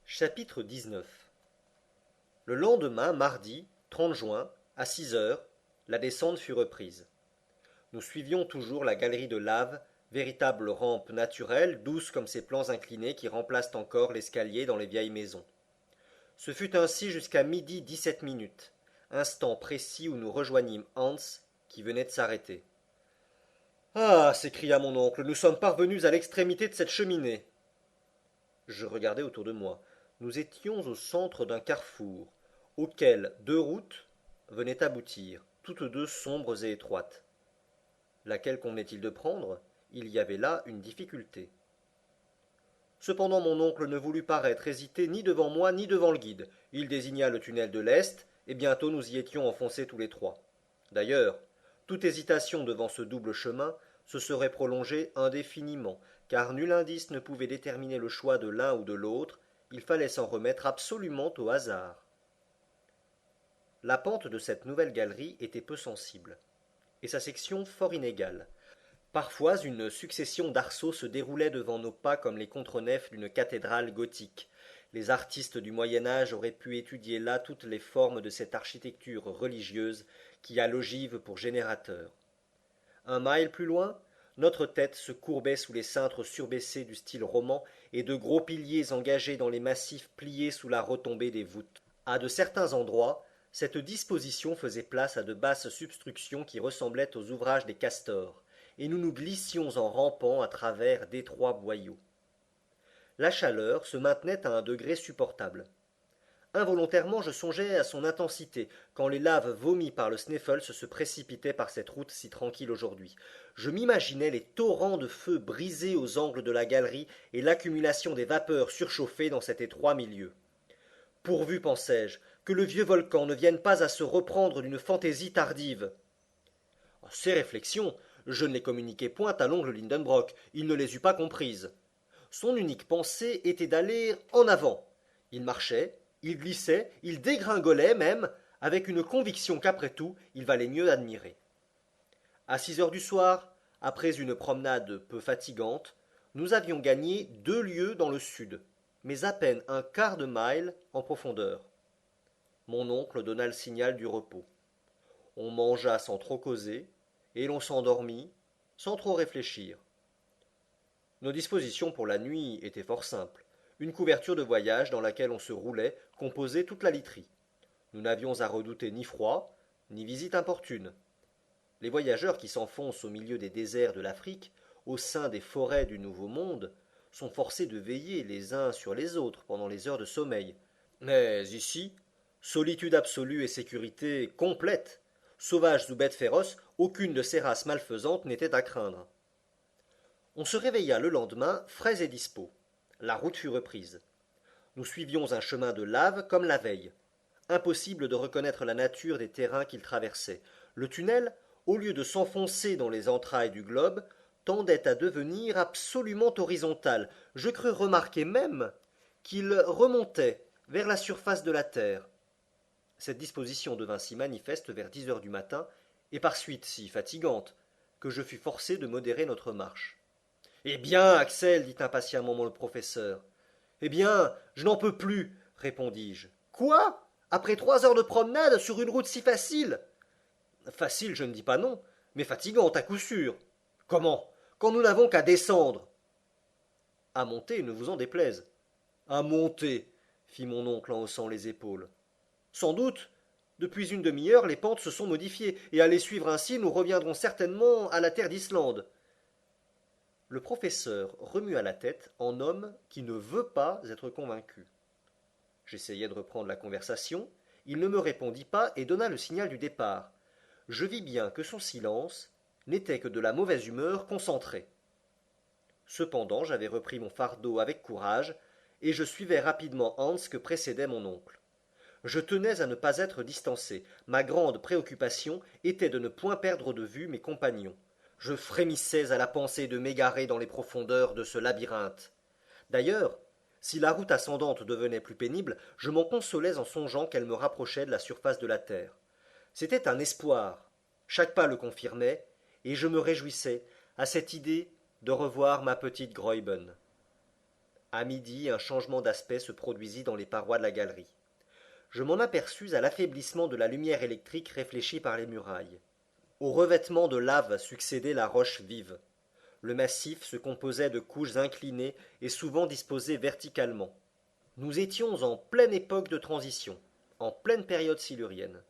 Chapitre 19. Le lendemain, mardi 30 juin, à 6 heures, la descente fut reprise. Nous suivions toujours la galerie de lave, véritable rampe naturelle, douce comme ces plans inclinés qui remplacent encore l'escalier dans les vieilles maisons. Ce fut ainsi jusqu'à midi 17 minutes, instant précis où nous rejoignîmes Hans, qui venait de s'arrêter. Ah, s'écria mon oncle, nous sommes parvenus à l'extrémité de cette cheminée. Je regardai autour de moi. Nous étions au centre d'un carrefour, auquel deux routes venaient aboutir, toutes deux sombres et étroites. Laquelle convenait-il de prendre? Il y avait là une difficulté. Cependant mon oncle ne voulut paraître hésiter ni devant moi ni devant le guide. Il désigna le tunnel de l'Est, et bientôt nous y étions enfoncés tous les trois. D'ailleurs, toute hésitation devant ce double chemin se serait prolongée indéfiniment, car nul indice ne pouvait déterminer le choix de l'un ou de l'autre, il fallait s'en remettre absolument au hasard. La pente de cette nouvelle galerie était peu sensible, et sa section fort inégale. Parfois une succession d'arceaux se déroulait devant nos pas comme les contre-nefs d'une cathédrale gothique. Les artistes du Moyen Âge auraient pu étudier là toutes les formes de cette architecture religieuse qui a l'ogive pour générateur. Un mille plus loin, notre tête se courbait sous les cintres surbaissés du style roman et de gros piliers engagés dans les massifs pliés sous la retombée des voûtes. À de certains endroits, cette disposition faisait place à de basses substructions qui ressemblaient aux ouvrages des castors, et nous nous glissions en rampant à travers d'étroits boyaux. La chaleur se maintenait à un degré supportable. Involontairement je songeais à son intensité, quand les laves vomies par le Sneffels se précipitaient par cette route si tranquille aujourd'hui. Je m'imaginais les torrents de feu brisés aux angles de la galerie et l'accumulation des vapeurs surchauffées dans cet étroit milieu. Pourvu, pensais-je, que le vieux volcan ne vienne pas à se reprendre d'une fantaisie tardive. Ces réflexions, je ne les communiquai point à l'oncle Lindenbrock, il ne les eût pas comprises. Son unique pensée était d'aller en avant. Il marchait, il glissait, il dégringolait même, avec une conviction qu'après tout, il valait mieux admirer. À 6 heures du soir, après une promenade peu fatigante, nous avions gagné 2 lieues dans le sud, mais à peine un quart de mille en profondeur. Mon oncle donna le signal du repos. On mangea sans trop causer, et l'on s'endormit sans trop réfléchir. Nos dispositions pour la nuit étaient fort simples. Une couverture de voyage dans laquelle on se roulait composait toute la literie. Nous n'avions à redouter ni froid, ni visite importune. Les voyageurs qui s'enfoncent au milieu des déserts de l'Afrique, au sein des forêts du Nouveau Monde, sont forcés de veiller les uns sur les autres pendant les heures de sommeil. Mais ici, solitude absolue et sécurité complète. Sauvages ou bêtes féroces, aucune de ces races malfaisantes n'était à craindre. On se réveilla le lendemain, frais et dispos. La route fut reprise. Nous suivions un chemin de lave comme la veille. Impossible de reconnaître la nature des terrains qu'il traversait. Le tunnel, au lieu de s'enfoncer dans les entrailles du globe, tendait à devenir absolument horizontal. Je crus remarquer même qu'il remontait vers la surface de la terre. Cette disposition devint si manifeste vers 10 heures du matin, et par suite si fatigante, que je fus forcé de modérer notre marche. Eh bien, Axel, dit impatiemment le professeur. Eh bien, je n'en peux plus, répondis-je. Quoi? Après 3 heures de promenade sur une route si facile? Facile, je ne dis pas non, mais fatigante à coup sûr. Comment? Quand nous n'avons qu'à descendre. À monter, ne vous en déplaise. À monter, fit mon oncle en haussant les épaules. Sans doute. Depuis une demi-heure, les pentes se sont modifiées, et à les suivre ainsi, nous reviendrons certainement à la terre d'Islande. Le professeur remua la tête en homme qui ne veut pas être convaincu. J'essayai de reprendre la conversation, il ne me répondit pas et donna le signal du départ. Je vis bien que son silence n'était que de la mauvaise humeur concentrée. Cependant, j'avais repris mon fardeau avec courage, et je suivais rapidement Hans que précédait mon oncle. Je tenais à ne pas être distancé. Ma grande préoccupation était de ne point perdre de vue mes compagnons. Je frémissais à la pensée de m'égarer dans les profondeurs de ce labyrinthe. D'ailleurs, si la route ascendante devenait plus pénible, je m'en consolais en songeant qu'elle me rapprochait de la surface de la terre. C'était un espoir. Chaque pas le confirmait, et je me réjouissais à cette idée de revoir ma petite Graüben. À midi, un changement d'aspect se produisit dans les parois de la galerie. Je m'en aperçus à l'affaiblissement de la lumière électrique réfléchie par les murailles. Au revêtement de lave succédait la roche vive. Le massif se composait de couches inclinées et souvent disposées verticalement. Nous étions en pleine époque de transition, en pleine période silurienne.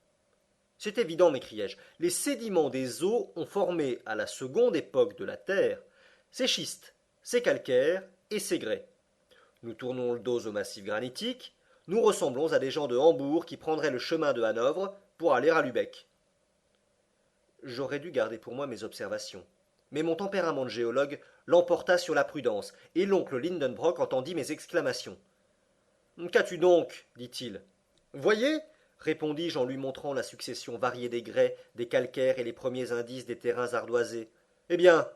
C'est évident, m'écriai-je, les sédiments des eaux ont formé, à la seconde époque de la Terre, ces schistes, ces calcaires et ces grès. Nous tournons le dos au massif granitique, nous ressemblons à des gens de Hambourg qui prendraient le chemin de Hanovre pour aller à Lübeck. J'aurais dû garder pour moi mes observations. Mais mon tempérament de géologue l'emporta sur la prudence, et l'oncle Lindenbrock entendit mes exclamations. Qu'as-tu donc dit-il. Voyez répondis-je en lui montrant la succession variée des grès, des calcaires et les premiers indices des terrains ardoisés. Eh bien,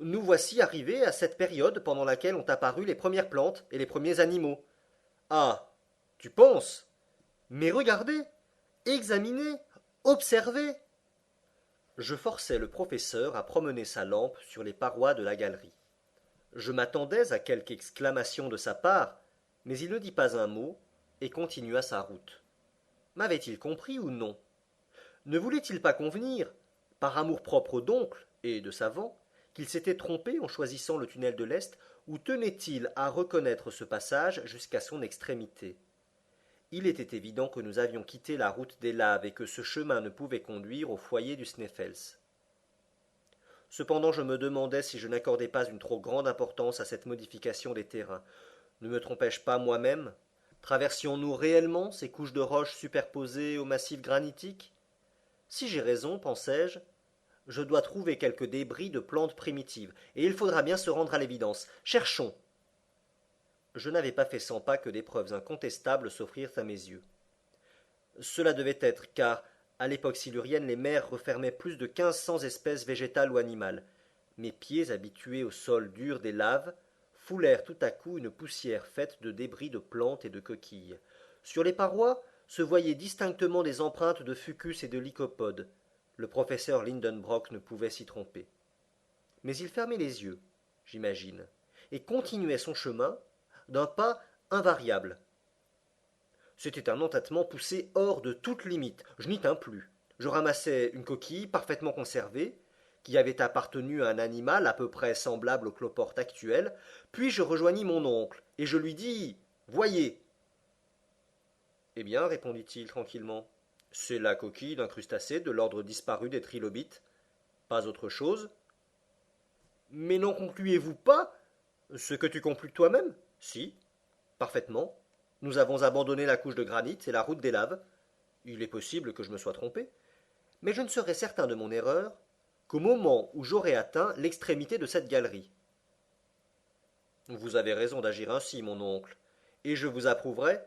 nous voici arrivés à cette période pendant laquelle ont apparu les premières plantes et les premiers animaux. Ah, tu penses. Mais regardez, examinez, observez. Je forçai le professeur à promener sa lampe sur les parois de la galerie. Je m'attendais à quelque exclamation de sa part, mais il ne dit pas un mot et continua sa route. M'avait-il compris ou non? Ne voulait-il pas convenir, par amour-propre d'oncle et de savant, qu'il s'était trompé en choisissant le tunnel de l'Est, ou tenait-il à reconnaître ce passage jusqu'à son extrémité? Il était évident que nous avions quitté la route des laves et que ce chemin ne pouvait conduire au foyer du Sneffels. Cependant, je me demandais si je n'accordais pas une trop grande importance à cette modification des terrains. Ne me trompais-je pas moi-même? Traversions-nous réellement ces couches de roches superposées au massif granitique? Si j'ai raison, pensai-je, je dois trouver quelques débris de plantes primitives, et il faudra bien se rendre à l'évidence. Cherchons. Je n'avais pas fait 100 pas que des preuves incontestables s'offrirent à mes yeux. Cela devait être, car, à l'époque silurienne, les mers refermaient plus de 1500 espèces végétales ou animales. Mes pieds, habitués au sol dur des laves, foulèrent tout à coup une poussière faite de débris de plantes et de coquilles. Sur les parois se voyaient distinctement des empreintes de fucus et de lycopodes. Le professeur Lindenbrock ne pouvait s'y tromper. Mais il fermait les yeux, j'imagine, et continuait son chemin d'un pas invariable. C'était un entêtement poussé hors de toute limite. Je n'y tins plus. Je ramassai une coquille parfaitement conservée, qui avait appartenu à un animal à peu près semblable au cloporte actuel, puis je rejoignis mon oncle, et je lui dis Voyez. Eh bien, répondit-il tranquillement, c'est la coquille d'un crustacé de l'ordre disparu des trilobites. Pas autre chose. Mais n'en concluez-vous pas ce que tu conclus toi-même? Si, parfaitement. Nous avons abandonné la couche de granit et la route des laves. Il est possible que je me sois trompé, mais je ne serai certain de mon erreur qu'au moment où j'aurai atteint l'extrémité de cette galerie. Vous avez raison d'agir ainsi, mon oncle, et je vous approuverai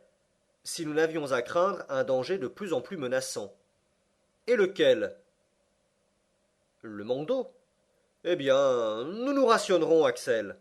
si nous n'avions à craindre un danger de plus en plus menaçant. Et lequel? Le manque d'eau. Eh bien, nous nous rationnerons, Axel.